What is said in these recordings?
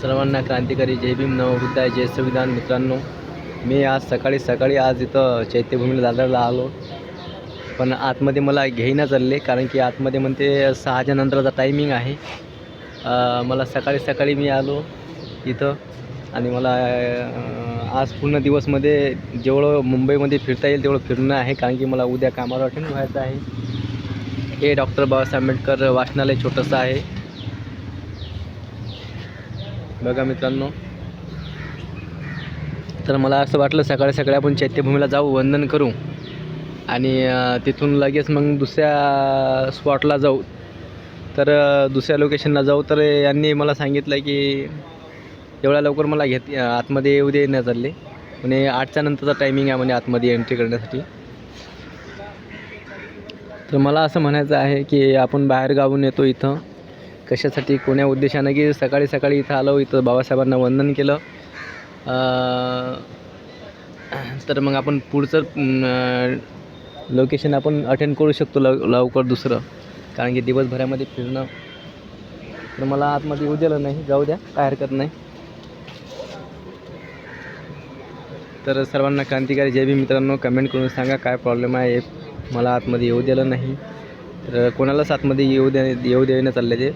सर्वांना क्रांतिकारी जय भीम नवबुद्धाय जय संविधान. मित्रांनो, मी आज सकाळी आज इथं चैत्यभूमीला दादरला आलो, पण आतमध्ये मला घेईना चालले कारण की आतमध्ये म्हणते 6च्या नंतरचा टायमिंग आहे. मला सकाळी मी आलो इथं आणि मला आज पूर्ण दिवसमध्ये जेवढं मुंबईमध्ये फिरता येईल तेवढं फिरणं आहे, कारण की मला उद्या कामाला अटेंड व्हायचं आहे. हे डॉक्टर बाबासाहेब आंबेडकर वाचनालय छोटंसं आहे बघा मित्रांनो. तर मला असं वाटलं सकाळी आपण चैत्यभूमीला जाऊ, वंदन करू आणि तिथून लगेच मग दुसऱ्या स्पॉटला जाऊ. तर दुसऱ्या लोकेशनला जाऊ. तर यांनी मला सांगितलं की एवढ्या लवकर मला आतमध्ये येऊ दे नाही चालले, म्हणजे 8च्या नंतरचा टायमिंग आहे म्हणजे आतमध्ये एंट्री करण्यासाठी. तर मला असं म्हणायचं आहे की आपण बाहेर गावून येतो इथं कशासाठी, कोण्या उद्देशानं, की सकाळी इथं आलो, इथं बाबासाहेबांना वंदन केलं. तर मग आपण पुढचं लोकेशन आपण अटेंड करू शकतो लवकर दुसरं, कारण की दिवसभरामध्ये फिरणं. तर मला आतमध्ये येऊ दिलं नाही, जाऊ द्या, काय हरकत नाही. तर सर्वांना क्रांतिकारी जय भीम. मित्रांनो, कमेंट करून सांगा काय प्रॉब्लेम आहे. मला आतमध्ये येऊ दिलं नाही, तर कोणालाच आतमध्ये येऊ देणं चाललं ते.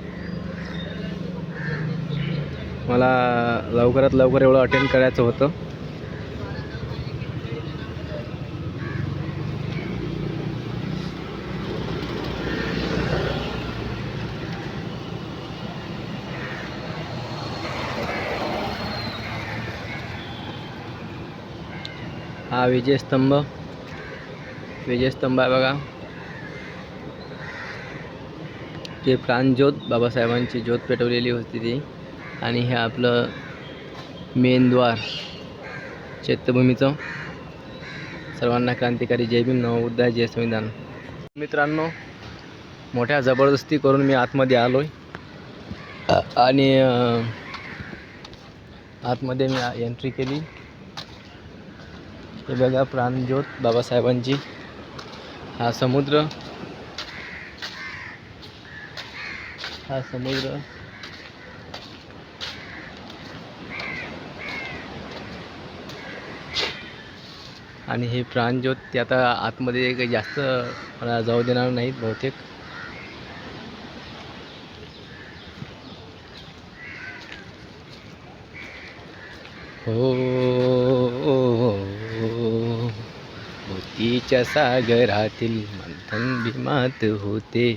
मला लवकरात लवकर एवढं अटेंड करायचं होतं. हा विजयस्तंभ आहे बघा. ते प्राणज्योत, बाबासाहेबांची ज्योत पेटवलेली होती ती. आणि हे आपलं मेन द्वार चैत्यभूमीचं. सर्वांना क्रांतिकारी जय भीम नवबुद्धाय जय संविधान. मित्रांनो, मोठ्या जबरदस्ती करून मी आतमध्ये आलो आहे आणि आतमध्ये मी एंट्री केली. हे बघा प्राणज्योत बाबासाहेबांची. हा समुद्र आणि हे प्राणज्योत. ते आता आतमध्ये काही जास्त मला जाऊ देणार नाहीत बहुतेक. मोतीच्या सागरातील मंथन भीमात होते,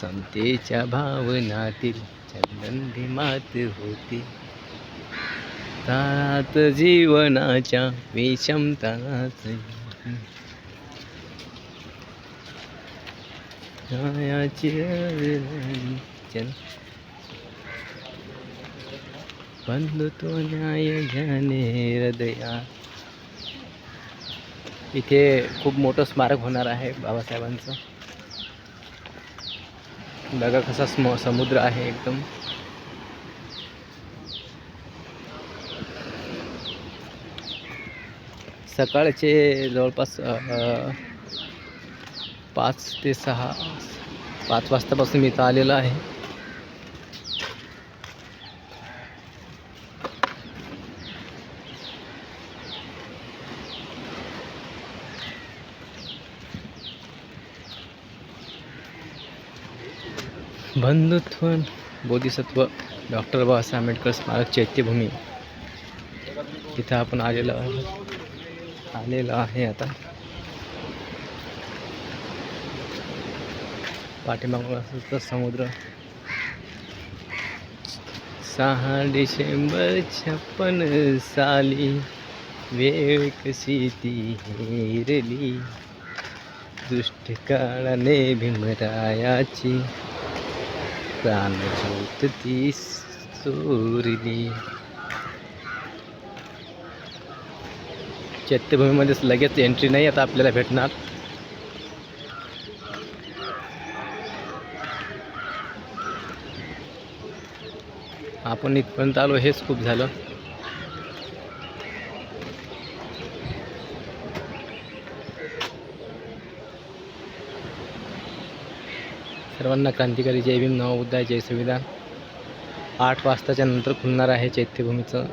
समतेच्या भावनातील चंदन भीमात होते. तात जीवनाच्या विषमताच बंधुत्व न्याय ज्ञाने हृदया. इथे खूप मोठं स्मारक होणार आहे बाबासाहेबांचं. बघा कसा समुद्र आहे एकदम. सकाळचे जवळपास 5 वाजतापासून मी इथं आलेलो आहे. बंधुत्व बोधिसत्व डॉक्टर बाबासाहेब आंबेडकर स्मारक चैत्यभूमी, इथं आपण आलेलो आहे. आता पाठीमागून समुद्र. 6 डिसेंबर 56 साली वेळ कशी ती हेरली, दुष्ट काळाने भीमरायाची प्राणज्योत ती चोरली. चैत्यभूमीमध्येच लगेच एंट्री नाही आता आपल्याला भेटणार. आपण इथपर्यंत आलो, हेच खूप झालं. सर्वांना क्रांतिकारी जय भीम नवबुद्धाय जय संविधान. 8 वाजताच्या नंतर खुलणार आहे चैत्यभूमीचं